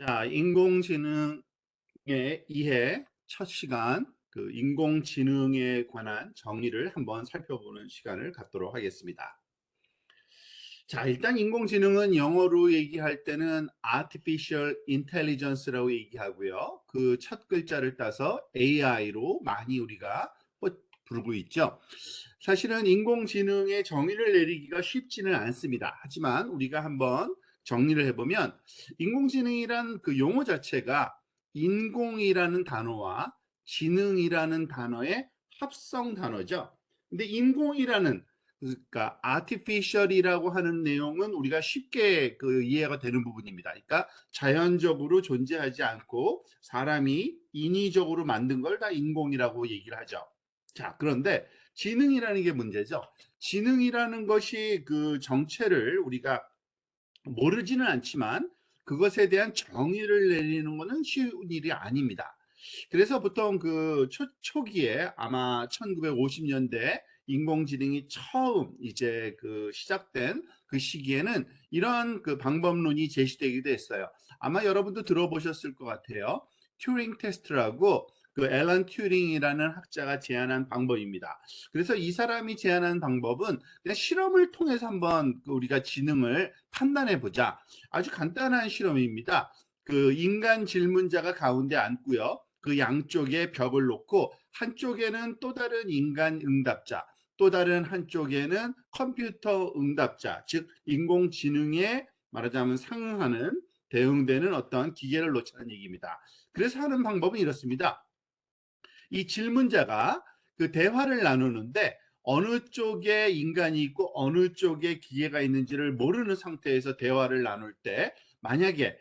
자, 인공지능의 이해 첫 시간, 인공지능에 관한 정의를 한번 살펴보는 시간을 갖도록 하겠습니다. 자, 일단 인공지능은 영어로 얘기할 때는 Artificial Intelligence라고 얘기하고요. 그 첫 글자를 따서 AI로 많이 우리가 부르고 있죠. 사실은 인공지능의 정의를 내리기가 쉽지는 않습니다. 하지만 우리가 한번 정리를 해보면 인공지능이란 그 용어 자체가 인공이라는 단어와 지능이라는 단어의 합성 단어죠. 근데 인공이라는, 그러니까 artificial이라고 하는 내용은 우리가 쉽게 이해가 되는 부분입니다. 그러니까 자연적으로 존재하지 않고 사람이 인위적으로 만든 걸 다 인공이라고 얘기를 하죠. 자, 그런데 지능이라는 게 문제죠. 지능이라는 것이 그 정체를 우리가 모르지는 않지만 그것에 대한 정의를 내리는 것은 쉬운 일이 아닙니다. 그래서 보통 그 초기에 아마 1950년대 인공지능이 처음 이제 시작된 그 시기에는 이런 그 방법론이 제시되기도 했어요. 아마 여러분도 들어보셨을 것 같아요. 튜링 테스트라고 그 앨런 튜링이라는 학자가 제안한 방법입니다. 그래서 이 사람이 제안한 방법은 그냥 실험을 통해서 한번 우리가 지능을 판단해 보자. 아주 간단한 실험입니다. 그 인간 질문자가 가운데 앉고요. 그 양쪽에 벽을 놓고 한쪽에는 또 다른 인간 응답자, 또 다른 한쪽에는 컴퓨터 응답자, 즉 인공지능에 말하자면 상응하는 대응되는 어떤 기계를 놓자는 얘기입니다. 그래서 하는 방법은 이렇습니다. 이 질문자가 그 대화를 나누는데 어느 쪽에 인간이 있고 어느 쪽에 기계가 있는지를 모르는 상태에서 대화를 나눌 때 만약에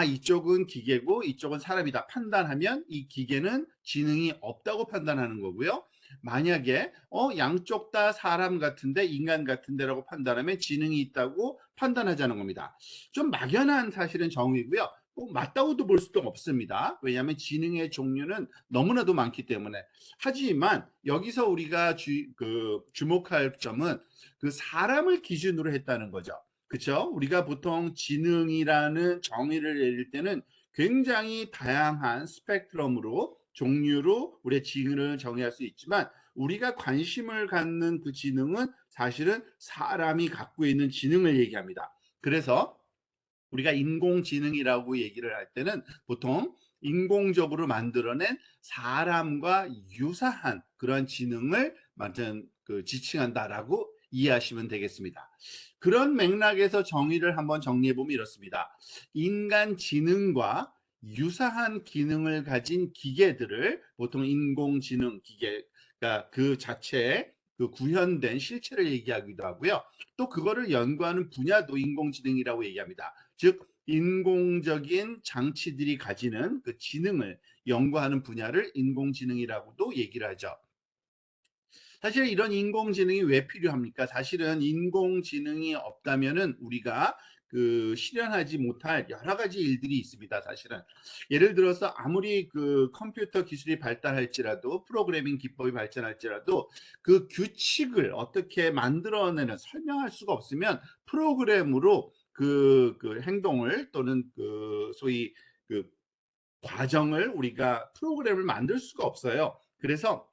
이쪽은 기계고 이쪽은 사람이다 판단하면 이 기계는 지능이 없다고 판단하는 거고요. 만약에 양쪽 다 사람 같은데 인간 같은데라고 판단하면 지능이 있다고 판단하자는 겁니다. 좀 막연한 사실은 정의고요. 꼭 맞다고도 볼 수도 없습니다. 왜냐하면 지능의 종류는 너무나도 많기 때문에. 하지만 여기서 우리가 주목할 점은 그 사람을 기준으로 했다는 거죠. 그렇죠? 우리가 보통 지능이라는 정의를 내릴 때는 굉장히 다양한 스펙트럼으로 종류로 우리의 지능을 정의할 수 있지만 우리가 관심을 갖는 그 지능은 사실은 사람이 갖고 있는 지능을 얘기합니다. 그래서 우리가 인공지능이라고 얘기를 할 때는 보통 인공적으로 만들어낸 사람과 유사한 그런 지능을 완전 지칭한다라고 이해하시면 되겠습니다. 그런 맥락에서 정의를 한번 정리해 보면 이렇습니다. 인간 지능과 유사한 기능을 가진 기계들을 보통 인공지능 기계가 그 자체에 그 구현된 실체를 얘기하기도 하고요. 또 그거를 연구하는 분야도 인공지능이라고 얘기합니다. 즉 인공적인 장치들이 가지는 그 지능을 연구하는 분야를 인공지능이라고도 얘기를 하죠. 사실 이런 인공지능이 왜 필요합니까? 사실은 인공지능이 없다면은 우리가 실현하지 못할 여러 가지 일들이 있습니다. 사실은 예를 들어서 아무리 그 컴퓨터 기술이 발달할지라도 프로그래밍 기법이 발전할지라도 그 규칙을 어떻게 만들어내는 설명할 수가 없으면 프로그램으로 그 행동을 또는 그 소위 그 과정을 우리가 프로그램을 만들 수가 없어요. 그래서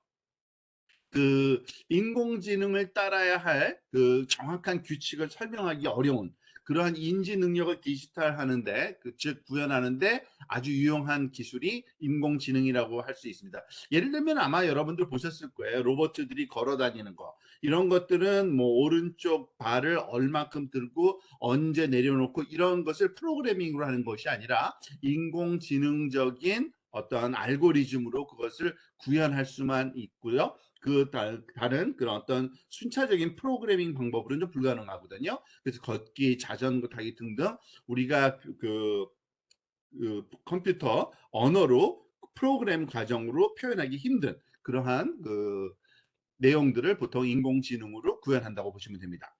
그 인공지능을 따라야 할 그 정확한 규칙을 설명하기 어려운 그러한 인지 능력을 디지털 하는데 즉 구현하는데 아주 유용한 기술이 인공지능이라고 할 수 있습니다. 예를 들면 아마 여러분들 보셨을 거예요. 로봇들이 걸어 다니는 거. 이런 것들은 뭐 오른쪽 발을 얼마큼 들고 언제 내려놓고 이런 것을 프로그래밍으로 하는 것이 아니라 인공지능적인 어떤 알고리즘으로 그것을 구현할 수만 있고요. 다른 그런 어떤 순차적인 프로그래밍 방법으로는 좀 불가능하거든요. 그래서 걷기, 자전거 타기 등등 우리가 그 컴퓨터 언어로 프로그램 과정으로 표현하기 힘든 그러한 그 내용들을 보통 인공지능으로 구현한다고 보시면 됩니다.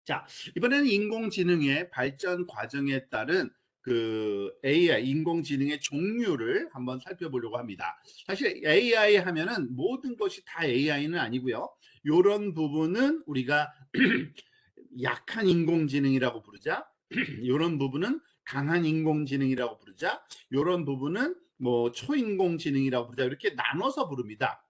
자, 이번에는 인공지능의 발전 과정에 따른 그 AI, 인공지능의 종류를 한번 살펴보려고 합니다. 사실 AI 하면은 모든 것이 다 AI는 아니고요. 이런 부분은 우리가 약한 인공지능이라고 부르자. 이런 부분은 강한 인공지능이라고 부르자, 요런 부분은 뭐 초인공지능이라고 부르자, 이렇게 나눠서 부릅니다.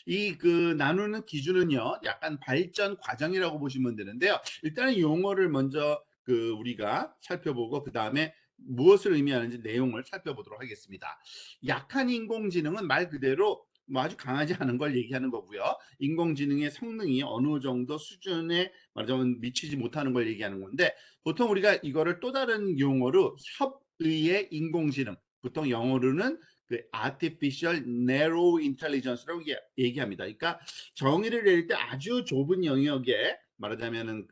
이 나누는 기준은요, 약간 발전 과정이라고 보시면 되는데요. 일단은 용어를 먼저 우리가 살펴보고 그 다음에 무엇을 의미하는지 내용을 살펴보도록 하겠습니다. 약한 인공지능은 말 그대로 뭐 아주 강하지 않은 걸 얘기하는 거고요. 인공지능의 성능이 어느 정도 수준에 말하자면 미치지 못하는 걸 얘기하는 건데, 보통 우리가 이거를 또 다른 용어로 협의의 인공지능, 보통 영어로는 artificial narrow intelligence라고 얘기합니다. 그러니까 정의를 내릴 때 아주 좁은 영역에 말하자면은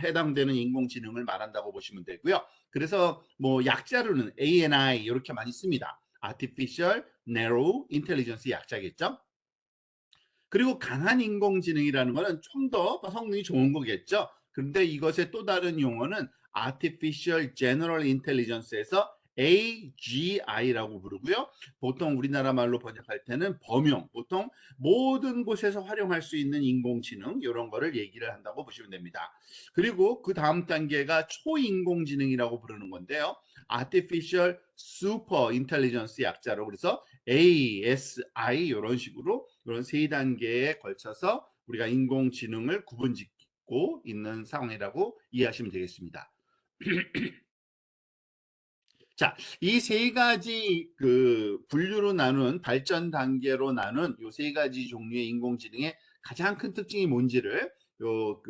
해당되는 인공지능을 말한다고 보시면 되고요. 그래서 뭐 약자로는 ANI 이렇게 많이 씁니다. artificial narrow intelligence 약자겠죠. 그리고 강한 인공지능이라는 거는 좀 더 성능이 좋은 거겠죠. 그런데 이것의 또 다른 용어는 artificial general intelligence에서 AGI라고 부르고요. 보통 우리나라 말로 번역할 때는 범용, 보통 모든 곳에서 활용할 수 있는 인공지능 이런 거를 얘기를 한다고 보시면 됩니다. 그리고 그 다음 단계가 초인공지능이라고 부르는 건데요. artificial super intelligence 약자로, 그래서 ASI 이런 식으로 이런 세 단계에 걸쳐서 우리가 인공지능을 구분짓고 있는 상황이라고 이해하시면 되겠습니다. 자, 이 세 가지 분류로 나눈 발전 단계로 나눈 요 세 가지 종류의 인공지능의 가장 큰 특징이 뭔지를 요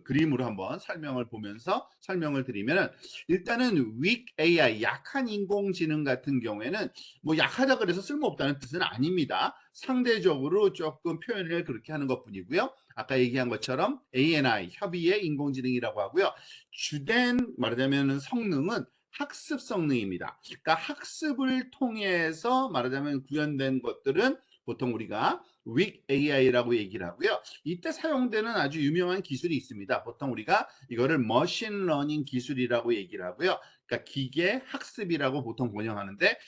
그림으로 한번 설명을 보면서 설명을 드리면, 일단은 weak AI 약한 인공지능 같은 경우에는 뭐 약하다 그래서 쓸모없다는 뜻은 아닙니다. 상대적으로 조금 표현을 그렇게 하는 것뿐이고요. 아까 얘기한 것처럼 ANI 협의의 인공지능이라고 하고요. 주된 말하자면 성능은 학습 성능입니다. 그러니까 학습을 통해서 말하자면 구현된 것들은 보통 우리가 weak AI라고 얘기를 하고요. 이때 사용되는 아주 유명한 기술이 있습니다. 보통 우리가 이거를 머신 러닝 기술이라고 얘기를 하고요. 그러니까 기계 학습이라고 보통 번역하는데,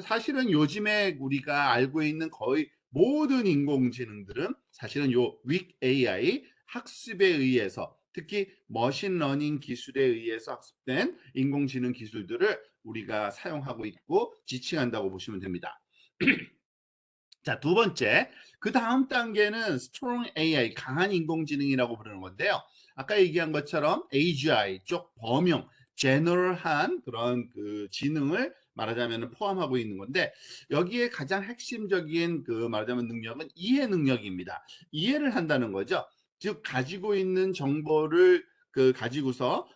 사실은 요즘에 우리가 알고 있는 거의 모든 인공지능들은 사실은 요 weak AI 학습에 의해서, 특히 머신러닝 기술에 의해서 학습된 인공지능 기술들을 우리가 사용하고 있고 지칭한다고 보시면 됩니다. 자, 두 번째, 그 다음 단계는 strong AI, 강한 인공지능이라고 부르는 건데요. 아까 얘기한 것처럼 AGI 쪽 범용, 제너럴한 그런 지능을 말하자면 포함하고 있는 건데, 여기에 가장 핵심적인 말하자면 능력은 이해 능력입니다. 이해를 한다는 거죠. 즉 가지고 있는 정보를 가지고서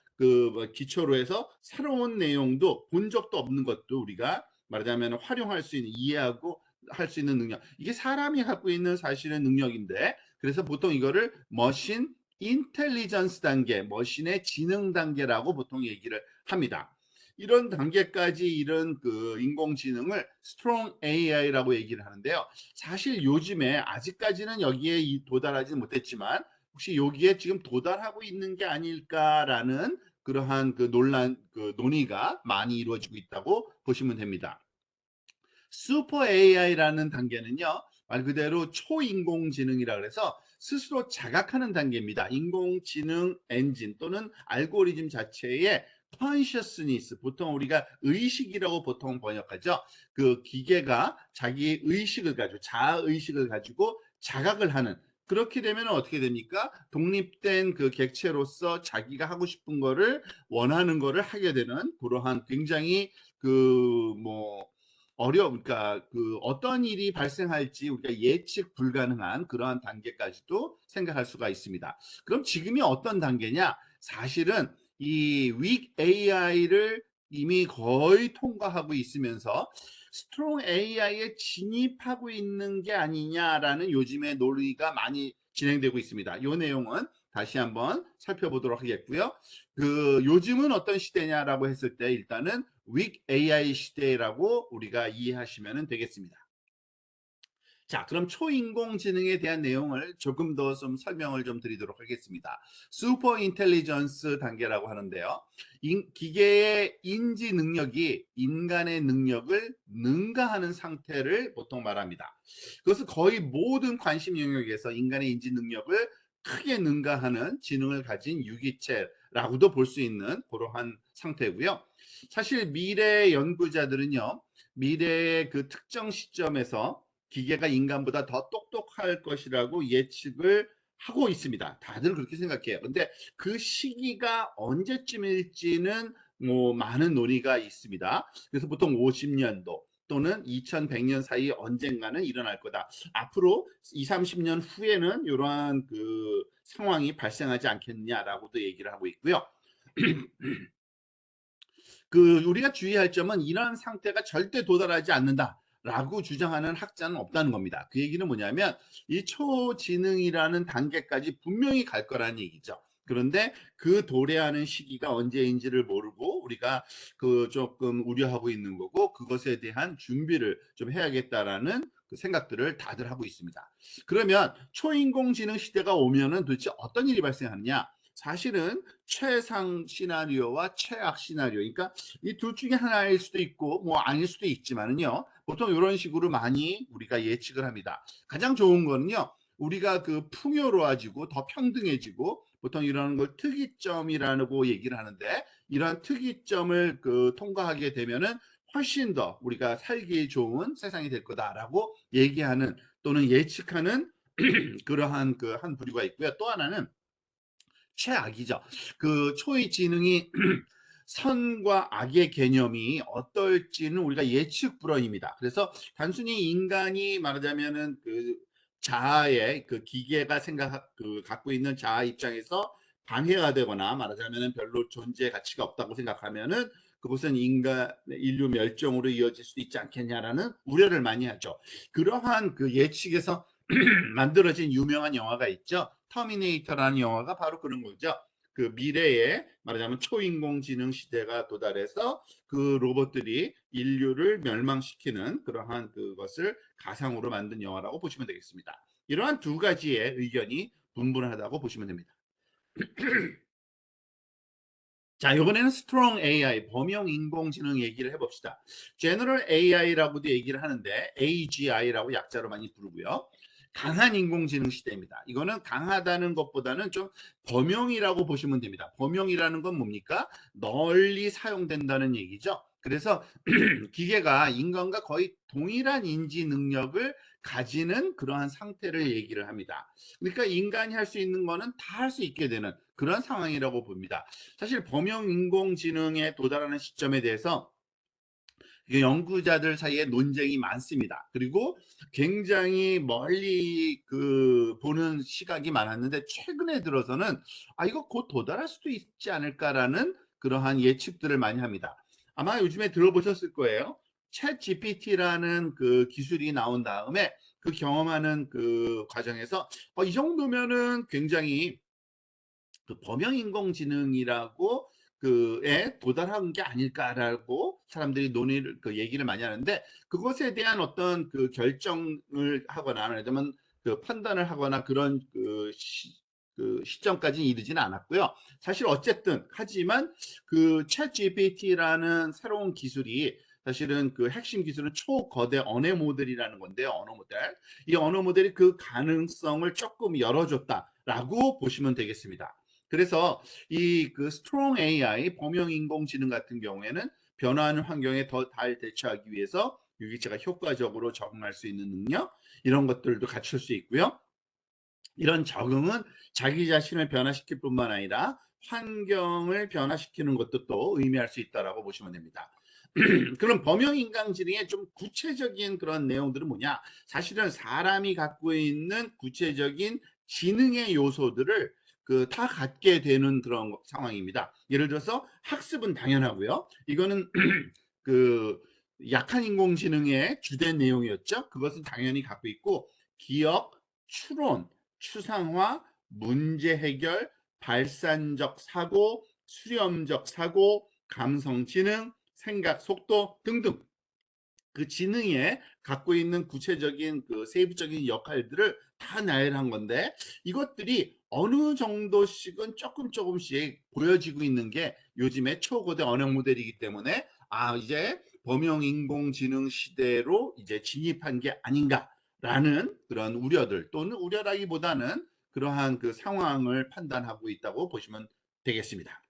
기초로 해서 새로운 내용도 본 적도 없는 것도 우리가 말하자면 활용할 수 있는, 이해하고 할 수 있는 능력, 이게 사람이 갖고 있는 사실은 능력인데, 그래서 보통 이거를 머신 인텔리전스 단계, 머신의 지능 단계라고 보통 얘기를 합니다. 이런 단계까지 이런 인공지능을 스트롱 AI라고 얘기를 하는데요. 사실 요즘에 아직까지는 여기에 도달하지 못했지만 혹시 여기에 지금 도달하고 있는 게 아닐까라는 그러한 논의가 많이 이루어지고 있다고 보시면 됩니다. 슈퍼 AI라는 단계는요, 말 그대로 초인공지능이라 그래서 스스로 자각하는 단계입니다. 인공지능 엔진 또는 알고리즘 자체의 consciousness, 보통 우리가 의식이라고 보통 번역하죠. 기계가 자기 의식을 가지고, 자아의식을 가지고 자각을 하는, 그렇게 되면 어떻게 됩니까? 독립된 객체로서 자기가 하고 싶은 거를, 원하는 거를 하게 되는 그러한 굉장히 뭐 그러니까 어떤 일이 발생할지 우리가 예측 불가능한 그러한 단계까지도 생각할 수가 있습니다. 그럼 지금이 어떤 단계냐? 사실은 이 weak AI를 이미 거의 통과하고 있으면서 스트롱 AI에 진입하고 있는 게 아니냐라는 요즘의 논의가 많이 진행되고 있습니다. 이 내용은 다시 한번 살펴보도록 하겠고요. 요즘은 어떤 시대냐라고 했을 때 일단은 weak AI 시대라고 우리가 이해하시면 되겠습니다. 자, 그럼 초인공지능에 대한 내용을 조금 더 좀 설명을 좀 드리도록 하겠습니다. 슈퍼 인텔리전스 단계라고 하는데요. 기계의 인지 능력이 인간의 능력을 능가하는 상태를 보통 말합니다. 그것은 거의 모든 관심 영역에서 인간의 인지 능력을 크게 능가하는 지능을 가진 유기체를 라고도 볼 수 있는 그러한 상태고요. 사실 미래 연구자들은요, 미래의 그 특정 시점에서 기계가 인간보다 더 똑똑할 것이라고 예측을 하고 있습니다. 다들 그렇게 생각해요. 근데 그 시기가 언제쯤일지는 뭐 많은 논의가 있습니다. 그래서 보통 50년도 또는 2100년 사이 언젠가는 일어날 거다. 앞으로 2, 30년 후에는 이러한 그 상황이 발생하지 않겠느냐라고도 얘기를 하고 있고요. 그 우리가 주의할 점은 이런 상태가 절대 도달하지 않는다라고 주장하는 학자는 없다는 겁니다. 그 얘기는 뭐냐면 이 초지능이라는 단계까지 분명히 갈 거라는 얘기죠. 그런데 그 도래하는 시기가 언제인지를 모르고 우리가 그 조금 우려하고 있는 거고, 그것에 대한 준비를 좀 해야겠다라는 그 생각들을 다들 하고 있습니다. 그러면 초인공지능 시대가 오면은 도대체 어떤 일이 발생하느냐? 사실은 최상 시나리오와 최악 시나리오, 그러니까 이 둘 중에 하나일 수도 있고 뭐 아닐 수도 있지만은요, 보통 이런 식으로 많이 우리가 예측을 합니다. 가장 좋은 거는요, 우리가 그 풍요로워지고 더 평등해지고, 보통 이런 걸 특이점이라고 얘기를 하는데, 이런 특이점을 그 통과하게 되면은 훨씬 더 우리가 살기 좋은 세상이 될 거다라고 얘기하는 또는 예측하는 그러한 그 한 부류가 있고요. 또 하나는 최악이죠. 그 초의 지능이 선과 악의 개념이 어떨지는 우리가 예측 불허입니다. 그래서 단순히 인간이 말하자면은 그 자아의 그 기계가 그 갖고 있는 자아 입장에서 방해가 되거나 말하자면은 별로 존재 가치가 없다고 생각하면은 그것은 인류 멸종으로 이어질 수도 있지 않겠냐라는 우려를 많이 하죠. 그러한 그 예측에서 만들어진 유명한 영화가 있죠. 터미네이터라는 영화가 바로 그런 거죠. 그 미래에 말하자면 초인공지능 시대가 도달해서 그 로봇들이 인류를 멸망시키는 그러한 그것을 가상으로 만든 영화라고 보시면 되겠습니다. 이러한 두 가지의 의견이 분분하다고 보시면 됩니다. 자, 이번에는 스트롱 AI, 범용 인공지능 얘기를 해봅시다. 제너럴 AI라고도 얘기를 하는데 AGI라고 약자로 많이 부르고요. 강한 인공지능 시대입니다. 이거는 강하다는 것보다는 좀 범용이라고 보시면 됩니다. 범용이라는 건 뭡니까? 널리 사용된다는 얘기죠. 그래서 기계가 인간과 거의 동일한 인지 능력을 가지는 그러한 상태를 얘기를 합니다. 그러니까 인간이 할 수 있는 거는 다 할 수 있게 되는 그런 상황이라고 봅니다. 사실 범용 인공지능에 도달하는 시점에 대해서 연구자들 사이에 논쟁이 많습니다. 그리고 굉장히 멀리 그 보는 시각이 많았는데, 최근에 들어서는 이거 곧 도달할 수도 있지 않을까라는 그러한 예측들을 많이 합니다. 아마 요즘에 들어보셨을 거예요. 챗 GPT라는 그 기술이 나온 다음에 그 경험하는 그 과정에서 이 정도면은 굉장히 그 범용 인공지능이라고 그에 도달한 게 아닐까라고 사람들이 논의를 그 얘기를 많이 하는데, 그것에 대한 어떤 그 결정을 하거나 아니면 그 판단을 하거나 그런 그 시점까지 이르지는 않았고요. 사실 어쨌든 하지만 그 챗 GPT라는 새로운 기술이, 사실은 그 핵심 기술은 초거대 언어 모델이라는 건데요. 언어 모델. 이 언어 모델이 그 가능성을 조금 열어줬다라고 보시면 되겠습니다. 그래서 이 그 스트롱 AI, 범용 인공지능 같은 경우에는 변화하는 환경에 더 잘 대처하기 위해서 유기체가 효과적으로 적응할 수 있는 능력, 이런 것들도 갖출 수 있고요. 이런 적응은 자기 자신을 변화시킬 뿐만 아니라 환경을 변화시키는 것도 또 의미할 수 있다라고 보시면 됩니다. 그럼 범용 인공지능의 좀 구체적인 그런 내용들은 뭐냐? 사실은 사람이 갖고 있는 구체적인 지능의 요소들을 그 다 갖게 되는 그런 상황입니다. 예를 들어서 학습은 당연하고요. 이거는 그 약한 인공지능의 주된 내용이었죠. 그것은 당연히 갖고 있고, 기억, 추론, 추상화, 문제 해결, 발산적 사고, 수렴적 사고, 감성 지능, 생각 속도 등등, 그 지능에 갖고 있는 구체적인 그 세부적인 역할들을 다 나열한 건데, 이것들이 어느 정도씩은 조금씩 보여지고 있는 게 요즘에 초고대 언어 모델이기 때문에 이제 범용 인공지능 시대로 이제 진입한 게 아닌가라는 그런 우려들, 또는 우려라기보다는 그러한 그 상황을 판단하고 있다고 보시면 되겠습니다.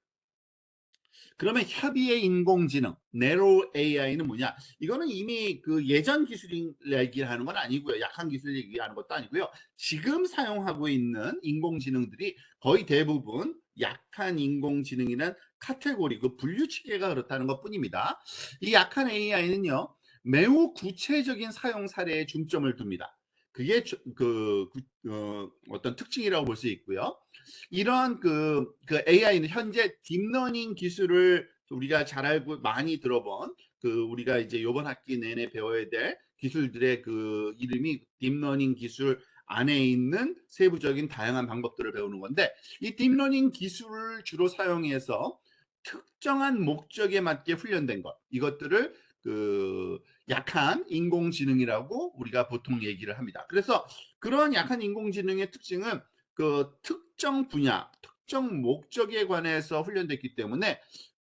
그러면 협의의 인공지능, Narrow AI는 뭐냐? 이거는 이미 그 예전 기술 얘기하는 건 아니고요. 약한 기술 얘기하는 것도 아니고요. 지금 사용하고 있는 인공지능들이 거의 대부분 약한 인공지능이란 카테고리, 그 분류 체계가 그렇다는 것 뿐입니다. 이 약한 AI는요, 매우 구체적인 사용 사례에 중점을 둡니다. 그게 어떤 특징이라고 볼 수 있고요. 이런 그 AI는 현재 딥러닝 기술을 우리가 잘 알고 많이 들어본 그 우리가 이제 이번 학기 내내 배워야 될 기술들의 그 이름이 딥러닝 기술 안에 있는 세부적인 다양한 방법들을 배우는 건데, 이 딥러닝 기술을 주로 사용해서 특정한 목적에 맞게 훈련된 것, 이것들을 그 약한 인공지능이라고 우리가 보통 얘기를 합니다. 그래서 그런 약한 인공지능의 특징은 그 특정 분야, 특정 목적에 관해서 훈련됐기 때문에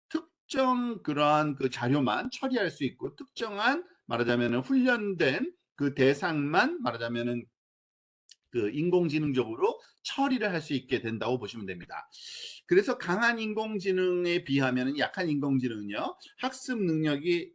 특정 그러한 그 자료만 처리할 수 있고, 특정한 말하자면 훈련된 그 대상만 말하자면은 그 인공지능적으로 처리를 할 수 있게 된다고 보시면 됩니다. 그래서 강한 인공지능에 비하면 약한 인공지능은요, 학습 능력이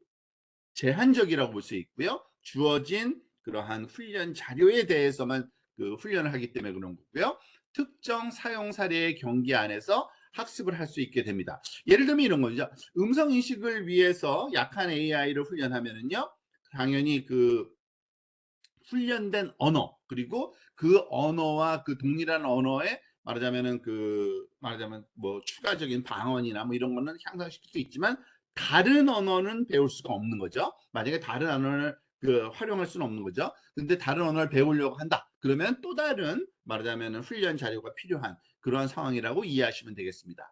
제한적이라고 볼 수 있고요. 주어진 그러한 훈련 자료에 대해서만 그 훈련을 하기 때문에 그런 거고요. 특정 사용 사례의 경계 안에서 학습을 할 수 있게 됩니다. 예를 들면 이런 거죠. 음성 인식을 위해서 약한 AI를 훈련하면은요, 당연히 그 훈련된 언어, 그리고 그 언어와 그 동일한 언어에 말하자면은 말하자면 뭐 추가적인 방언이나 뭐 이런 거는 향상시킬 수 있지만 다른 언어는 배울 수가 없는 거죠. 만약에 다른 언어를 활용할 수는 없는 거죠. 근데 다른 언어를 배우려고 한다. 그러면 또 다른 말하자면은 훈련 자료가 필요한 그러한 상황이라고 이해하시면 되겠습니다.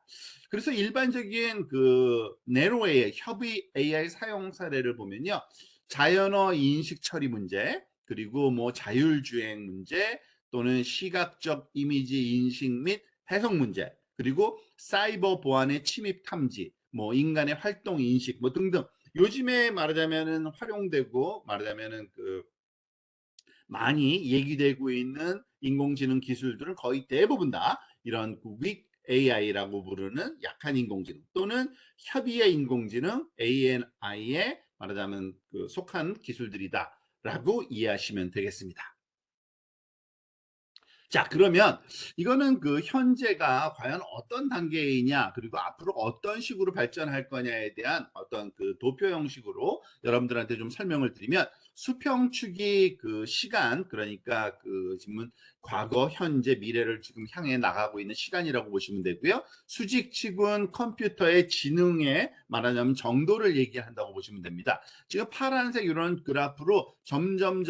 그래서 일반적인 그 네로 AI, 협의 AI 사용 사례를 보면요. 자연어 인식 처리 문제, 그리고 뭐 자율주행 문제, 또는 시각적 이미지 인식 및 해석 문제, 그리고 사이버 보안의 침입 탐지, 뭐 인간의 활동 인식 뭐 등등, 요즘에 말하자면은 활용되고 말하자면은 그 많이 얘기되고 있는 인공지능 기술들은 거의 대부분 다 이런 weak AI라고 부르는 약한 인공지능, 또는 협의의 인공지능 ANI에 말하자면 그 속한 기술들이다라고 이해하시면 되겠습니다. 자, 그러면 이거는 그 현재가 과연 어떤 단계이냐, 그리고 앞으로 어떤 식으로 발전할 거냐에 대한 어떤 그 도표 형식으로 여러분들한테 좀 설명을 드리면, 수평축이 그 시간, 그러니까 그 지금 과거, 현재, 미래를 지금 향해 나가고 있는 시간이라고 보시면 되고요. 수직축은 컴퓨터의 지능에 말하자면 정도를 얘기한다고 보시면 됩니다. 지금 파란색 이런 그래프로 점점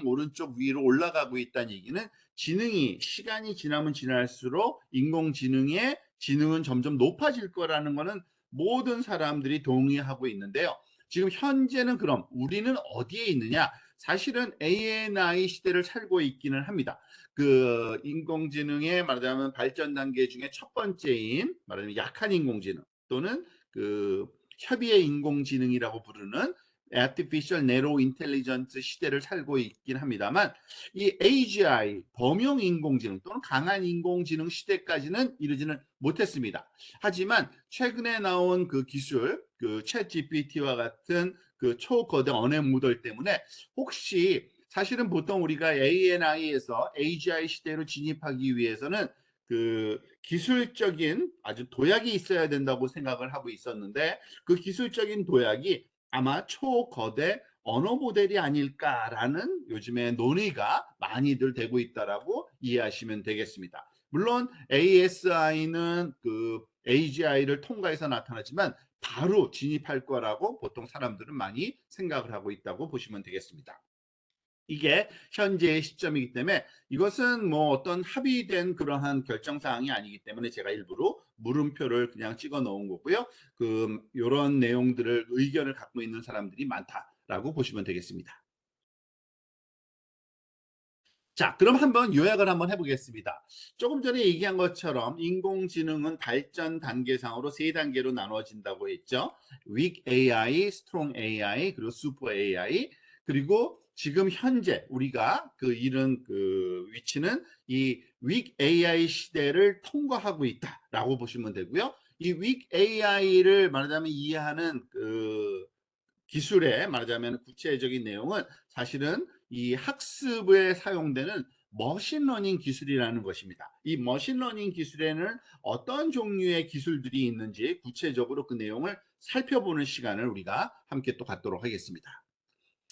오른쪽 위로 올라가고 있다는 얘기는, 지능이 시간이 지나면 지날수록 인공지능의 지능은 점점 높아질 거라는 거는 모든 사람들이 동의하고 있는데요. 지금 현재는 그럼 우리는 어디에 있느냐? 사실은 ANI 시대를 살고 있기는 합니다. 그 인공지능의 말하자면 발전 단계 중에 첫 번째인 말하자면 약한 인공지능, 또는 그 협의의 인공지능이라고 부르는 Artificial Narrow Intelligence 시대를 살고 있긴 합니다만, 이 AGI 범용 인공지능 또는 강한 인공지능 시대까지는 이르지는 못했습니다. 하지만 최근에 나온 그 기술, 그 챗 GPT와 같은 그 초거대 언어 모델 때문에, 혹시 사실은 보통 우리가 ANI에서 AGI 시대로 진입하기 위해서는 그 기술적인 아주 도약이 있어야 된다고 생각을 하고 있었는데, 그 기술적인 도약이 아마 초거대 언어 모델이 아닐까라는 요즘에 논의가 많이들 되고 있다라고 이해하시면 되겠습니다. 물론 ASI는 그 AGI를 통과해서 나타나지만 바로 진입할 거라고 보통 사람들은 많이 생각을 하고 있다고 보시면 되겠습니다. 이게 현재의 시점이기 때문에 이것은 뭐 어떤 합의된 그러한 결정사항이 아니기 때문에 제가 일부러 물음표를 그냥 찍어 놓은 거고요. 그 이런 내용들을 의견을 갖고 있는 사람들이 많다라고 보시면 되겠습니다. 자, 그럼 한번 요약을 한번 해보겠습니다. 조금 전에 얘기한 것처럼 인공지능은 발전 단계상으로 세 단계로 나눠진다고 했죠. Weak AI, Strong AI, 그리고 Super AI. 그리고 지금 현재 우리가 그 이런 그 위치는 이 Weak AI 시대를 통과하고 있다라고 보시면 되고요. 이 weak AI를 말하자면 이해하는 그 기술의 말하자면 구체적인 내용은 사실은 이 학습에 사용되는 머신러닝 기술이라는 것입니다. 이 머신러닝 기술에는 어떤 종류의 기술들이 있는지 구체적으로 그 내용을 살펴보는 시간을 우리가 함께 또 갖도록 하겠습니다.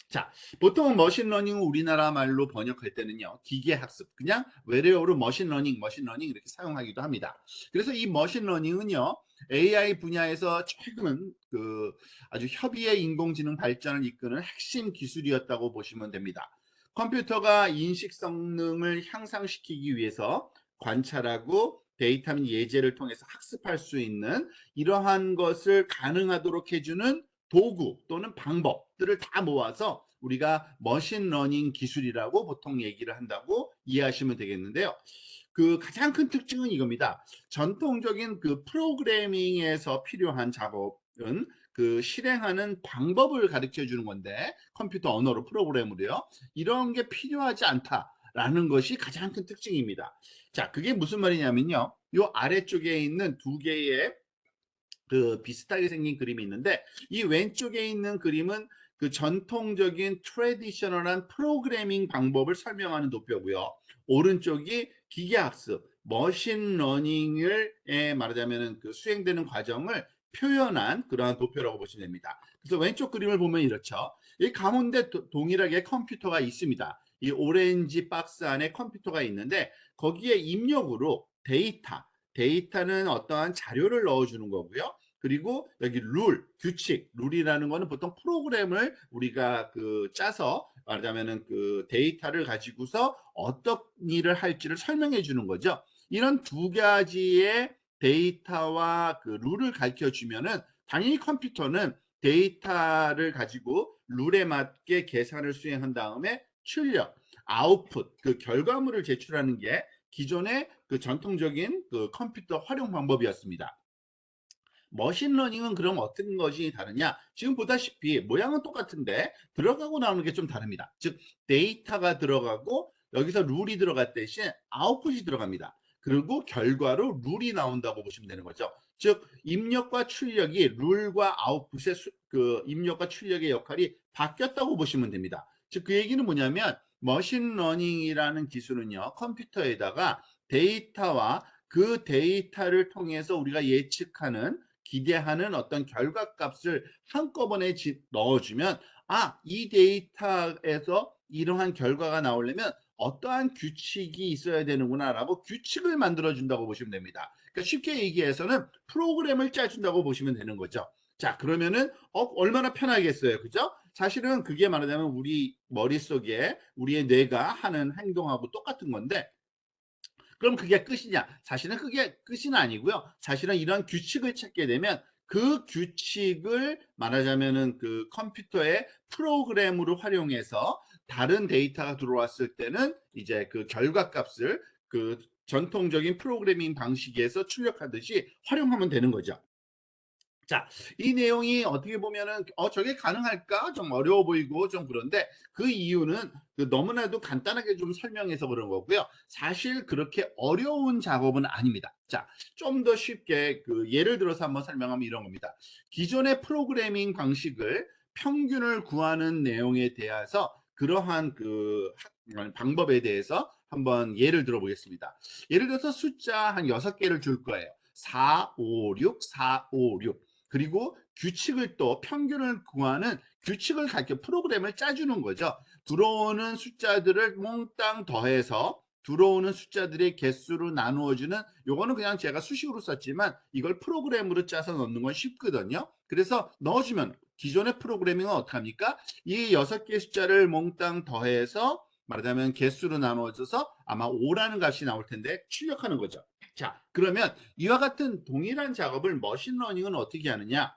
자, 보통 머신러닝은 우리나라 말로 번역할 때는요, 기계학습, 그냥 외래어로 머신러닝 이렇게 사용하기도 합니다. 그래서 이 머신러닝은요, AI 분야에서 최근 그 아주 협의의 인공지능 발전을 이끄는 핵심 기술이었다고 보시면 됩니다. 컴퓨터가 인식 성능을 향상시키기 위해서 관찰하고 데이터 및 예제를 통해서 학습할 수 있는 이러한 것을 가능하도록 해주는 도구 또는 방법들을 다 모아서 우리가 머신러닝 기술이라고 보통 얘기를 한다고 이해하시면 되겠는데요. 그 가장 큰 특징은 이겁니다. 전통적인 그 프로그래밍에서 필요한 작업은 그 실행하는 방법을 가르쳐 주는 건데, 컴퓨터 언어로 프로그램으로요. 이런 게 필요하지 않다라는 것이 가장 큰 특징입니다. 자, 그게 무슨 말이냐면요. 요 아래쪽에 있는 두 개의 그 비슷하게 생긴 그림이 있는데, 이 왼쪽에 있는 그림은 그 전통적인 트레디셔널한 프로그래밍 방법을 설명하는 도표고요. 오른쪽이 기계학습, 머신러닝을 말하자면 그 수행되는 과정을 표현한 그러한 도표라고 보시면 됩니다. 그래서 왼쪽 그림을 보면 이렇죠. 이 가운데 동일하게 컴퓨터가 있습니다. 이 오렌지 박스 안에 컴퓨터가 있는데 거기에 입력으로 데이터는 어떠한 자료를 넣어주는 거고요. 그리고 여기 규칙, 룰이라는 거는 보통 프로그램을 우리가 그 짜서 말하자면은 그 데이터를 가지고서 어떤 일을 할지를 설명해 주는 거죠. 이런 두 가지의 데이터와 그 룰을 가르쳐 주면은 당연히 컴퓨터는 데이터를 가지고 룰에 맞게 계산을 수행한 다음에 출력, 아웃풋, 그 결과물을 제출하는 게 기존의 그 전통적인 그 컴퓨터 활용 방법이었습니다. 머신러닝은 그럼 어떤 것이 다르냐? 지금 보다시피 모양은 똑같은데 들어가고 나오는 게 좀 다릅니다. 즉 데이터가 들어가고 여기서 룰이 들어갈 대신 아웃풋이 들어갑니다. 그리고 결과로 룰이 나온다고 보시면 되는 거죠. 즉 입력과 출력이 룰과 아웃풋의 그 입력과 출력의 역할이 바뀌었다고 보시면 됩니다. 즉 그 얘기는 뭐냐면 머신러닝이라는 기술은요, 컴퓨터에다가 데이터와 그 데이터를 통해서 우리가 예측하는 기대하는 어떤 결과값을 한꺼번에 넣어주면, 이 데이터에서 이러한 결과가 나오려면 어떠한 규칙이 있어야 되는구나 라고 규칙을 만들어 준다고 보시면 됩니다. 그러니까 쉽게 얘기해서는 프로그램을 짜준다고 보시면 되는 거죠. 자, 그러면은 얼마나 편하겠어요, 그죠? 사실은 그게 말하자면 우리 머릿속에 우리의 뇌가 하는 행동하고 똑같은 건데, 그럼 그게 끝이냐? 사실은 그게 끝은 아니고요. 사실은 이런 규칙을 찾게 되면 그 규칙을 말하자면은 그 컴퓨터의 프로그램으로 활용해서 다른 데이터가 들어왔을 때는 이제 그 결과값을 그 전통적인 프로그래밍 방식에서 출력하듯이 활용하면 되는 거죠. 자, 이 내용이 어떻게 보면은 저게 가능할까? 좀 어려워 보이고 좀 그런데 그 이유는 그 너무나도 간단하게 좀 설명해서 그런 거고요. 사실 그렇게 어려운 작업은 아닙니다. 자, 좀 더 쉽게 그 예를 들어서 한번 설명하면 이런 겁니다. 기존의 프로그래밍 방식을 평균을 구하는 내용에 대해서 그러한 그 방법에 대해서 한번 예를 들어 보겠습니다. 예를 들어서 숫자 한 6개를 줄 거예요. 4, 5, 6, 4, 5, 6. 그리고 규칙을 또 평균을 구하는 규칙을 가르쳐 프로그램을 짜주는 거죠. 들어오는 숫자들을 몽땅 더해서 들어오는 숫자들의 개수로 나누어주는, 요거는 그냥 제가 수식으로 썼지만 이걸 프로그램으로 짜서 넣는 건 쉽거든요. 그래서 넣어주면 기존의 프로그래밍은 어떻게 합니까? 이 6개의 숫자를 몽땅 더해서 말하자면 개수로 나누어져서 아마 5라는 값이 나올 텐데 출력하는 거죠. 자, 그러면 이와 같은 동일한 작업을 머신러닝은 어떻게 하느냐?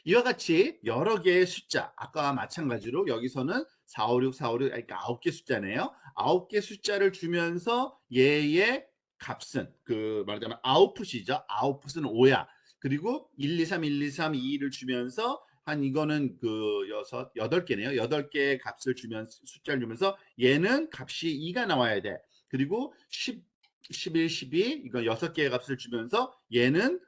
이와 같이 여러 개의 숫자, 아까와 마찬가지로 여기서는 4, 5, 6, 4, 5, 6, 그러니까 9개 숫자네요. 9개 숫자를 주면서 얘의 값은 그 말하자면 아웃풋이죠. 아웃풋은 5야. 그리고 1, 2, 3, 1, 2, 3, 2, 를 주면서 한 이거는 그 8개네요. 8개의 값을 주면서 숫자를 주면서 얘는 값이 2가 나와야 돼. 그리고 10, 11, 12 이거 6개의 값을 주면서 얘는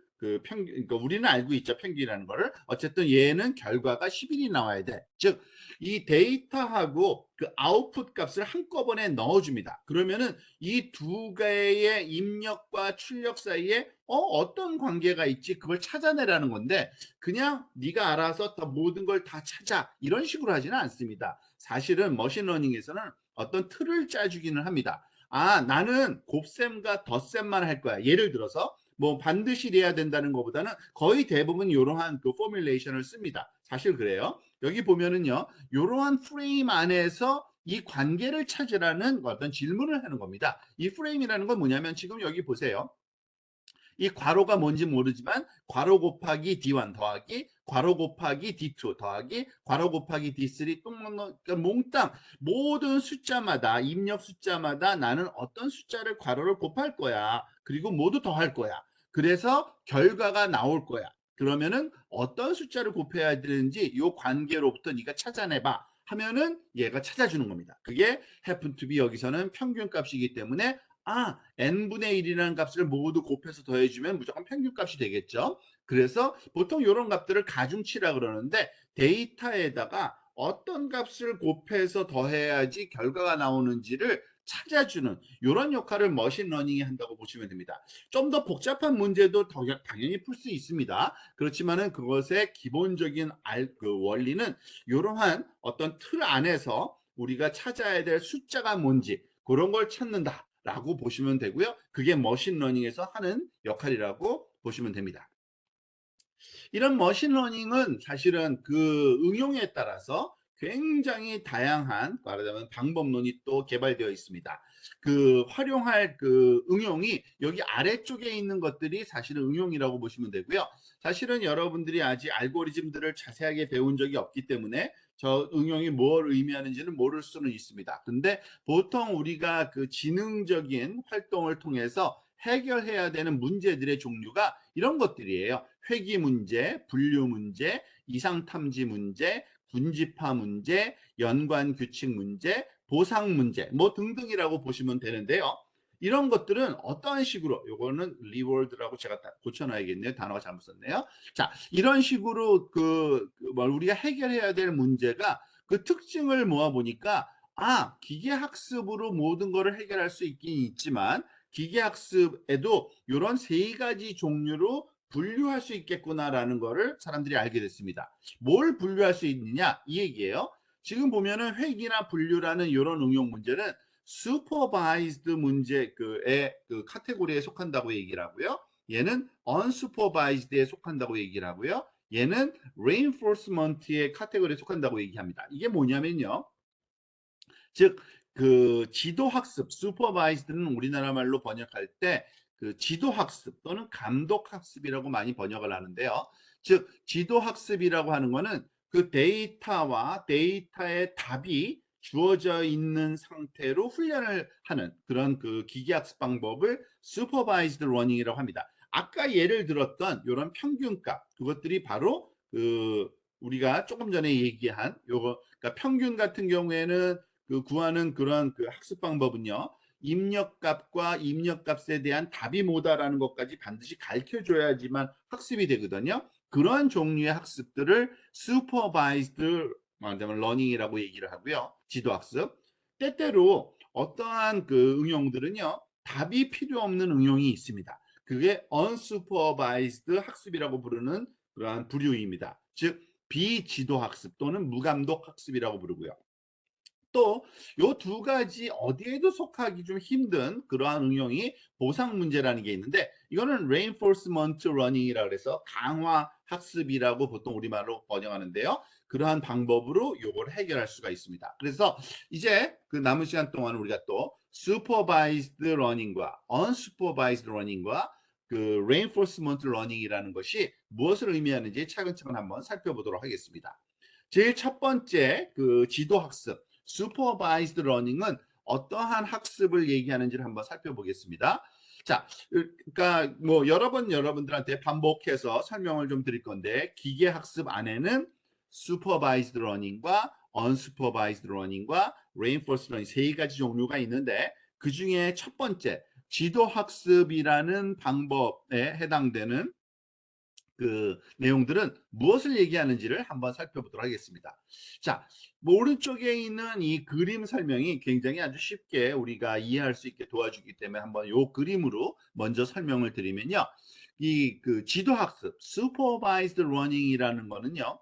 그러니까 우리는 알고 있죠. 평균이라는 거를. 어쨌든 얘는 결과가 10일이 나와야 돼. 즉, 이 데이터하고 그 아웃풋 값을 한꺼번에 넣어줍니다. 그러면은 이 두 개의 입력과 출력 사이에 어떤 관계가 있지? 그걸 찾아내라는 건데 그냥 네가 알아서 다 모든 걸 다 찾아 이런 식으로 하지는 않습니다. 사실은 머신러닝에서는 어떤 틀을 짜주기는 합니다. 아, 나는 곱셈과 덧셈만 할 거야. 예를 들어서 뭐 반드시 이래야 된다는 것보다는 거의 대부분 이러한 그 포뮬레이션을 씁니다. 사실 그래요. 여기 보면은요, 이러한 프레임 안에서 이 관계를 찾으라는 어떤 질문을 하는 겁니다. 이 프레임이라는 건 뭐냐면 지금 여기 보세요. 이 괄호가 뭔지 모르지만 괄호 곱하기 D1 더하기 괄호 곱하기 D2 더하기 괄호 곱하기 D3 그러니까 몽땅 모든 숫자마다 입력 숫자마다 나는 어떤 숫자를 괄호를 곱할 거야. 그리고 모두 더할 거야. 그래서 결과가 나올 거야. 그러면은 어떤 숫자를 곱해야 되는지 이 관계로부터 네가 찾아내봐 하면은 얘가 찾아주는 겁니다. 그게 happen to be 여기서는 평균 값이기 때문에 n분의 1이라는 값을 모두 곱해서 더해주면 무조건 평균값이 되겠죠. 그래서 보통 이런 값들을 가중치라 그러는데 데이터에다가 어떤 값을 곱해서 더해야지 결과가 나오는지를 찾아주는 이런 역할을 머신러닝이 한다고 보시면 됩니다. 좀 더 복잡한 문제도 당연히 풀 수 있습니다. 그렇지만은 그것의 기본적인 그 원리는 이러한 어떤 틀 안에서 우리가 찾아야 될 숫자가 뭔지 그런 걸 찾는다. 라고 보시면 되고요. 그게 머신러닝에서 하는 역할이라고 보시면 됩니다. 이런 머신러닝은 사실은 그 응용에 따라서 굉장히 다양한 말하자면 방법론이 또 개발되어 있습니다. 그 활용할 그 응용이 여기 아래쪽에 있는 것들이 사실은 응용이라고 보시면 되고요. 사실은 여러분들이 아직 알고리즘들을 자세하게 배운 적이 없기 때문에 저 응용이 뭘 의미하는지는 모를 수는 있습니다. 근데 보통 우리가 그 지능적인 활동을 통해서 해결해야 되는 문제들의 종류가 이런 것들이에요. 회귀 문제, 분류 문제, 이상 탐지 문제, 군집화 문제, 연관 규칙 문제, 보상 문제 뭐 등등이라고 보시면 되는데요. 이런 것들은 어떠한 식으로 요거는 리워드라고 제가 고쳐놔야겠네요. 단어가 잘못 썼네요. 자, 이런 식으로 우리가 해결해야 될 문제가 그 특징을 모아 보니까 기계학습으로 모든 것을 해결할 수 있긴 있지만 기계학습에도 이런 세 가지 종류로 분류할 수 있겠구나라는 거를 사람들이 알게 됐습니다. 뭘 분류할 수 있느냐 이 얘기예요. 지금 보면은 회귀나 분류라는 이런 응용 문제는 슈퍼바이즈드 문제의 그 카테고리에 속한다고 얘기를 하고요. 얘는 unsupervised에 속한다고 얘기를 하고요. 얘는 reinforcement의 카테고리에 속한다고 얘기합니다. 이게 뭐냐면요. 즉, 그 지도학습, 슈퍼바이즈드는 우리나라 말로 번역할 때 그 지도학습 또는 감독학습이라고 많이 번역을 하는데요. 즉, 지도학습이라고 하는 거는 그 데이터와 데이터의 답이 주어져 있는 상태로 훈련을 하는 그런 그 기계학습 방법을 슈퍼바이즈드 러닝이라고 합니다. 아까 예를 들었던 이런 평균값, 그것들이 바로 그 우리가 조금 전에 얘기한 요거, 그러니까 평균 같은 경우에는 그 구하는 그런 그 학습 방법은요. 입력값과 입력값에 대한 답이 뭐다라는 것까지 반드시 가르쳐 줘야지만 학습이 되거든요. 그런 종류의 학습들을 슈퍼바이즈드 말하자면 러닝이라고 얘기를 하고요. 지도학습. 때때로 어떠한 그 응용들은요. 답이 필요 없는 응용이 있습니다. 그게 unsupervised 학습이라고 부르는 그러한 부류입니다. 즉 비지도학습 또는 무감독 학습이라고 부르고요. 또 요 두 가지 어디에도 속하기 좀 힘든 그러한 응용이 보상 문제라는 게 있는데 이거는 reinforcement learning이라고 해서 강화 학습이라고 보통 우리말로 번역하는데요. 그러한 방법으로 요걸 해결할 수가 있습니다. 그래서 이제 그 남은 시간 동안 우리가 또 supervised learning과 unsupervised learning과 그 reinforcement learning이라는 것이 무엇을 의미하는지 차근차근 한번 살펴보도록 하겠습니다. 제일 첫 번째 그 지도 학습 슈퍼바이즈드 러닝은 어떠한 학습을 얘기하는지를 한번 살펴보겠습니다. 자, 그러니까 뭐 여러 번 여러분들한테 반복해서 설명을 좀 드릴 건데 기계 학습 안에는 슈퍼바이즈드 러닝과 언슈퍼바이즈드 러닝과 레인포스 러닝 세 가지 종류가 있는데 그 중에 첫 번째 지도 학습이라는 방법에 해당되는 그 내용들은 무엇을 얘기하는지를 한번 살펴보도록 하겠습니다. 자, 뭐 오른쪽에 있는 이 그림 설명이 굉장히 아주 쉽게 우리가 이해할 수 있게 도와주기 때문에 한번 요 그림으로 먼저 설명을 드리면요. 이 그 지도 학습, supervised learning이라는 거는요.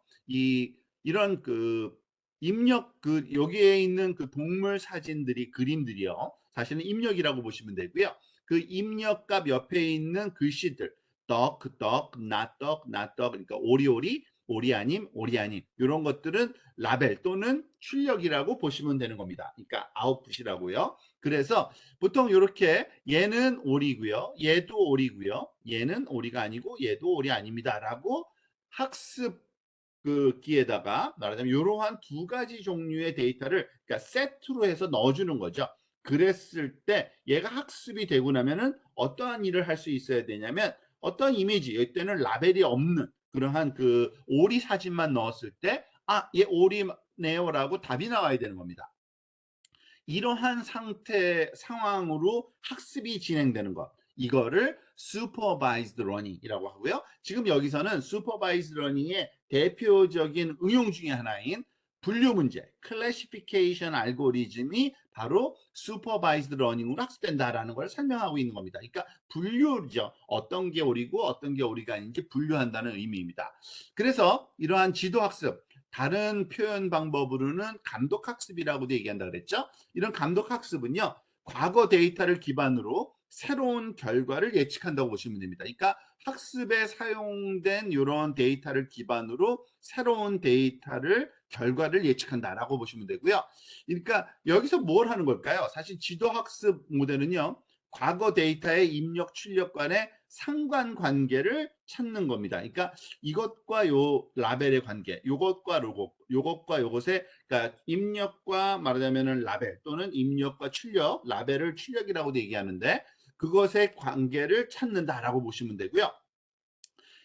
이런 그 입력 그 여기에 있는 그 동물 사진들이 그림들이요. 사실은 입력이라고 보시면 되고요. 그 입력값 옆에 있는 글씨들 떡, 떡, 나떡, 나떡, 그러니까 오리오리, 오리 아님, 오리 아님 이런 것들은 라벨 또는 출력이라고 보시면 되는 겁니다. 그러니까 아웃풋이라고요. 그래서 보통 이렇게 얘는 오리고요, 얘도 오리고요, 얘는 오리가 아니고 얘도 오리 아닙니다라고 학습 그 기에다가 말하자면 이러한 두 가지 종류의 데이터를 그러니까 세트로 해서 넣어주는 거죠. 그랬을 때 얘가 학습이 되고 나면은 어떠한 일을 할 수 있어야 되냐면 어떤 이미지 이때는 라벨이 없는 그러한 그 오리 사진만 넣었을 때 아, 얘 오리네요라고 답이 나와야 되는 겁니다. 이러한 상황으로 학습이 진행되는 것. 이거를 supervised learning이라고 하고요. 지금 여기서는 supervised learning의 대표적인 응용 중에 하나인 분류 문제, 클래시피케이션 알고리즘이 바로 supervised learning으로 학습된다라는 걸 설명하고 있는 겁니다. 그러니까 분류죠. 어떤 게 오리고 어떤 게 오리가 아닌지 분류한다는 의미입니다. 그래서 이러한 지도학습, 다른 표현 방법으로는 감독학습이라고도 얘기한다 그랬죠. 이런 감독학습은요. 과거 데이터를 기반으로 새로운 결과를 예측한다고 보시면 됩니다. 그러니까 학습에 사용된 이런 데이터를 기반으로 새로운 데이터를 결과를 예측한다라고 보시면 되고요. 그러니까 여기서 뭘 하는 걸까요? 사실 지도학습 모델은요. 과거 데이터의 입력 출력 간의 상관관계를 찾는 겁니다. 그러니까 이것과 요 라벨의 관계, 요것과 요것의 그러니까 입력과 말하자면은 라벨 또는 입력과 출력, 라벨을 출력이라고도 얘기하는데 그것의 관계를 찾는다라고 보시면 되고요.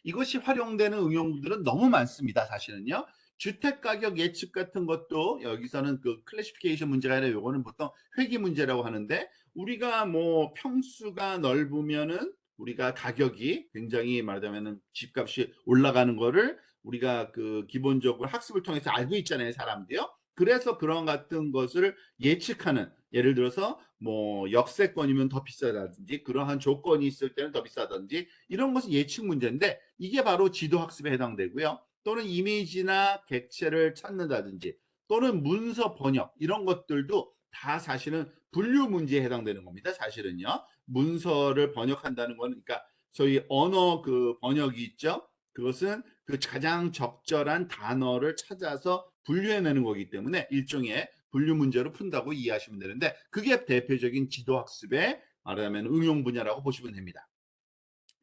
이것이 활용되는 응용들은 너무 많습니다. 사실은요. 주택 가격 예측 같은 것도 여기서는 그 클래시피케이션 문제가 아니라 요거는 보통 회귀 문제라고 하는데 우리가 뭐 평수가 넓으면은 우리가 가격이 굉장히 말하자면은 집값이 올라가는 거를 우리가 그 기본적으로 학습을 통해서 알고 있잖아요, 사람들이요. 그래서 그런 같은 것을 예측하는 예를 들어서 뭐 역세권이면 더 비싸다든지 그러한 조건이 있을 때는 더 비싸다든지 이런 것은 예측 문제인데 이게 바로 지도 학습에 해당되고요. 또는 이미지나 객체를 찾는다든지 또는 문서 번역 이런 것들도 다 사실은 분류 문제에 해당되는 겁니다. 사실은요. 문서를 번역한다는 거는 그러니까 저희 언어 그 번역이 있죠. 그것은 그 가장 적절한 단어를 찾아서 분류해내는 거기 때문에 일종의 분류 문제로 푼다고 이해하시면 되는데 그게 대표적인 지도학습의 말하자면 응용 분야라고 보시면 됩니다.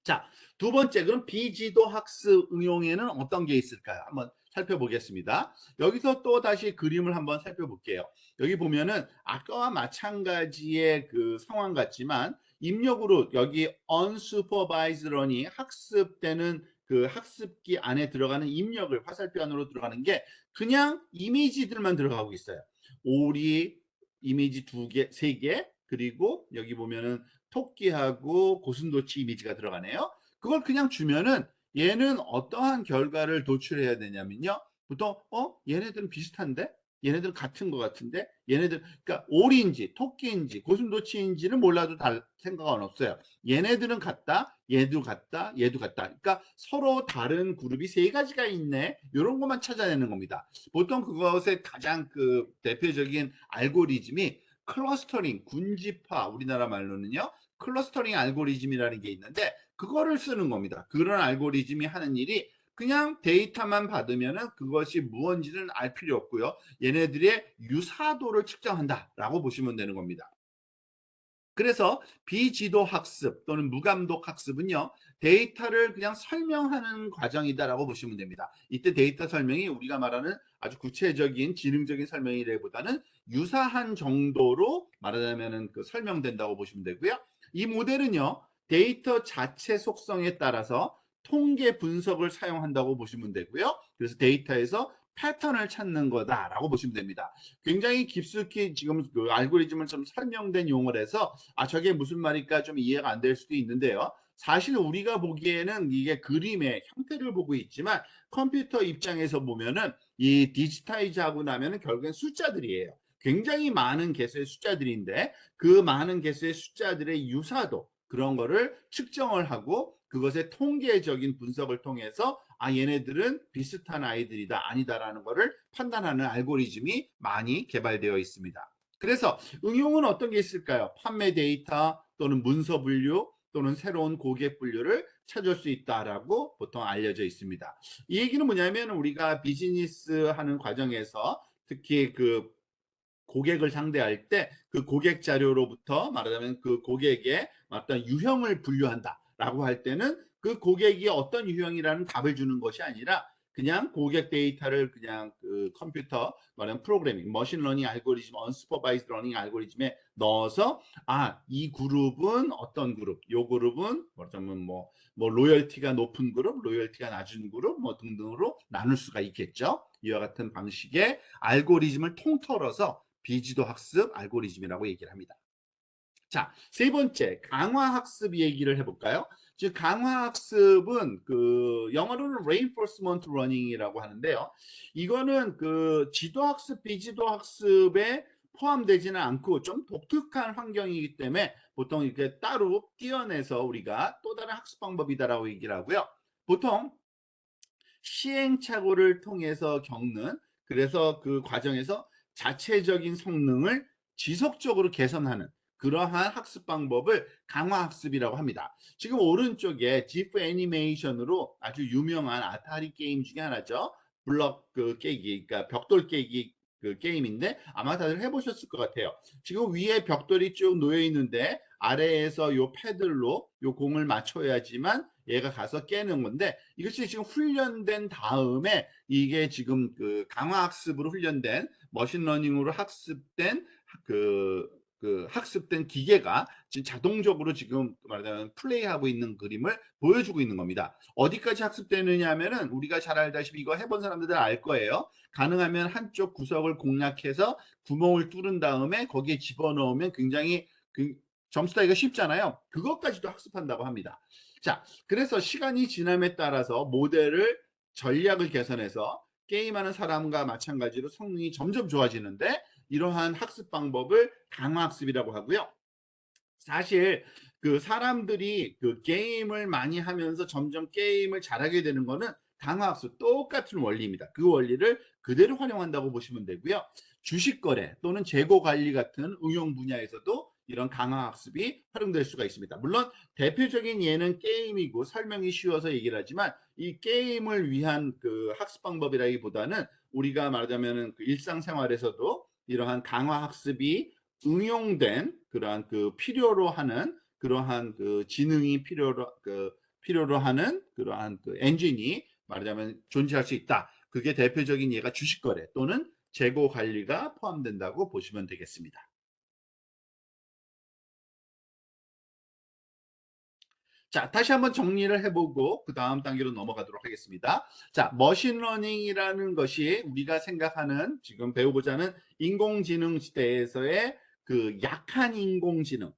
자, 두 번째, 그럼 비지도 학습 응용에는 어떤 게 있을까요? 한번 살펴보겠습니다. 여기서 또 다시 그림을 한번 살펴볼게요. 여기 보면은 아까와 마찬가지의 그 상황 같지만 입력으로 여기 unsupervised learning 학습되는 그 학습기 안에 들어가는 입력을 화살표 안으로 들어가는 게 그냥 이미지들만 들어가고 있어요. 오리 이미지 두 개, 세 개, 그리고 여기 보면은 토끼하고 고슴도치 이미지가 들어가네요. 그걸 그냥 주면은 얘는 어떠한 결과를 도출해야 되냐면요. 보통 얘네들은 비슷한데 얘네들은 같은 것 같은데 얘네들 그러니까 오리인지 토끼인지 고슴도치인지는 몰라도 생각은 없어요. 얘네들은 같다, 얘도 같다, 얘도 같다. 그러니까 서로 다른 그룹이 세 가지가 있네. 이런 것만 찾아내는 겁니다. 보통 그것의 가장 그 대표적인 알고리즘이 클러스터링, 군집화, 우리나라 말로는요. 클러스터링 알고리즘이라는 게 있는데 그거를 쓰는 겁니다. 그런 알고리즘이 하는 일이 그냥 데이터만 받으면은 그것이 무언지는 알 필요 없고요. 얘네들의 유사도를 측정한다라고 보시면 되는 겁니다. 그래서 비지도 학습 또는 무감독 학습은요. 데이터를 그냥 설명하는 과정이다라고 보시면 됩니다. 이때 데이터 설명이 우리가 말하는 아주 구체적인 지능적인 설명이라기보다는 유사한 정도로 말하자면은 그 설명된다고 보시면 되고요. 이 모델은요. 데이터 자체 속성에 따라서 통계 분석을 사용한다고 보시면 되고요. 그래서 데이터에서 패턴을 찾는 거다라고 보시면 됩니다. 굉장히 깊숙이 지금 그 알고리즘을 좀 설명된 용어를 해서 아 저게 무슨 말일까 좀 이해가 안 될 수도 있는데요. 사실 우리가 보기에는 이게 그림의 형태를 보고 있지만 컴퓨터 입장에서 보면은 이 디지타이즈 하고 나면은 결국엔 숫자들이에요. 굉장히 많은 개수의 숫자들인데 그 많은 개수의 숫자들의 유사도 그런 거를 측정을 하고 그것의 통계적인 분석을 통해서 얘네들은 비슷한 아이들이다 아니다라는 거를 판단하는 알고리즘이 많이 개발되어 있습니다. 그래서 응용은 어떤 게 있을까요? 판매 데이터 또는 문서 분류 또는 새로운 고객 분류를 찾을 수 있다라고 보통 알려져 있습니다. 이 얘기는 뭐냐면 우리가 비즈니스 하는 과정에서 특히 그 고객을 상대할 때 그 고객 자료로부터 말하자면 그 고객의 어떤 유형을 분류한다라고 할 때는 그 고객이 어떤 유형이라는 답을 주는 것이 아니라 그냥 고객 데이터를 그냥 그 컴퓨터 말하면 프로그래밍, 머신러닝 알고리즘, 언슈퍼바이즈 러닝 알고리즘에 넣어서 이 그룹은 어떤 그룹, 요 그룹은 말하자면 뭐 로열티가 높은 그룹, 로열티가 낮은 그룹 뭐 등등으로 나눌 수가 있겠죠. 이와 같은 방식의 알고리즘을 통틀어서 비지도 학습 알고리즘이라고 얘기를 합니다. 자, 세 번째 강화 학습 얘기를 해볼까요? 즉 강화 학습은 그 영어로는 reinforcement learning이라고 하는데요. 이거는 그 지도 학습, 비지도 학습에 포함되지는 않고 좀 독특한 환경이기 때문에 보통 이렇게 따로 띄어내서 우리가 또 다른 학습 방법이다라고 얘기를 하고요. 보통 시행착오를 통해서 겪는 그래서 그 과정에서 자체적인 성능을 지속적으로 개선하는 그러한 학습 방법을 강화 학습이라고 합니다. 지금 오른쪽에 지프 애니메이션으로 아주 유명한 아타리 게임 중에 하나죠. 블럭 그 깨기, 그러니까 벽돌 깨기 그 게임인데 아마 다들 해보셨을 것 같아요. 지금 위에 벽돌이 쭉 놓여 있는데 아래에서 요 패들로 요 공을 맞춰야지만 얘가 가서 깨는 건데 이것이 지금 훈련된 다음에 이게 지금 그 강화학습으로 훈련된 머신러닝으로 학습된 그 학습된 기계가 지금 자동적으로 지금 말하자면 플레이하고 있는 그림을 보여주고 있는 겁니다. 어디까지 학습되느냐 하면은 우리가 잘 알다시피 이거 해본 사람들 알 거예요. 가능하면 한쪽 구석을 공략해서 구멍을 뚫은 다음에 거기에 집어넣으면 굉장히 그 점수 따기가 쉽잖아요. 그것까지도 학습한다고 합니다. 자, 그래서 시간이 지남에 따라서 모델을 전략을 개선해서 게임하는 사람과 마찬가지로 성능이 점점 좋아지는데 이러한 학습 방법을 강화학습이라고 하고요. 사실 그 사람들이 그 게임을 많이 하면서 점점 게임을 잘하게 되는 거는 강화학습 똑같은 원리입니다. 그 원리를 그대로 활용한다고 보시면 되고요. 주식 거래 또는 재고 관리 같은 응용 분야에서도 이런 강화학습이 활용될 수가 있습니다. 물론 대표적인 예는 게임이고 설명이 쉬워서 얘기를 하지만 이 게임을 위한 그 학습 방법이라기보다는 우리가 말하자면 그 일상생활에서도 이러한 강화학습이 응용된 그러한 그 필요로 하는 그러한 그 지능이 필요로 하는 그러한 그 엔진이 말하자면 존재할 수 있다. 그게 대표적인 예가 주식 거래 또는 재고 관리가 포함된다고 보시면 되겠습니다. 자, 다시 한번 정리를 해보고 그 다음 단계로 넘어가도록 하겠습니다. 자, 머신러닝이라는 것이 우리가 생각하는 지금 배우고자 하는 인공지능 시대에서의 그 약한 인공지능의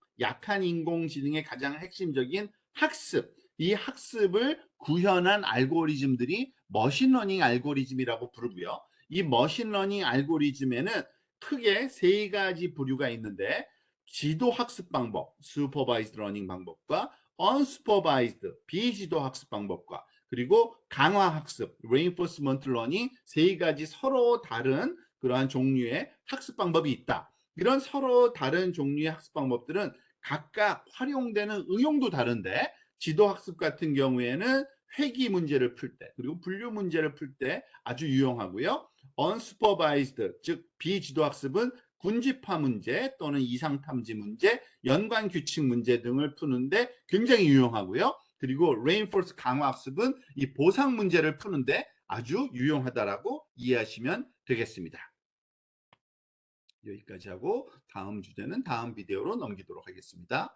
가장 핵심적인 학습, 이 학습을 구현한 알고리즘들이 머신러닝 알고리즘이라고 부르고요. 이 머신러닝 알고리즘에는 크게 세 가지 부류가 있는데 지도 학습 방법, 슈퍼바이즈드 러닝 방법과 unsupervised 비지도 학습 방법과 그리고 강화 학습 reinforcement learning 세 가지 서로 다른 그러한 종류의 학습 방법이 있다. 이런 서로 다른 종류의 학습 방법들은 각각 활용되는 응용도 다른데 지도 학습 같은 경우에는 회귀 문제를 풀 때 그리고 분류 문제를 풀 때 아주 유용하고요. unsupervised 즉 비지도 학습은 군집화 문제 또는 이상탐지 문제, 연관 규칙 문제 등을 푸는데 굉장히 유용하고요. 그리고 reinforce 강화 학습은 이 보상 문제를 푸는데 아주 유용하다라고 이해하시면 되겠습니다. 여기까지 하고 다음 주제는 다음 비디오로 넘기도록 하겠습니다.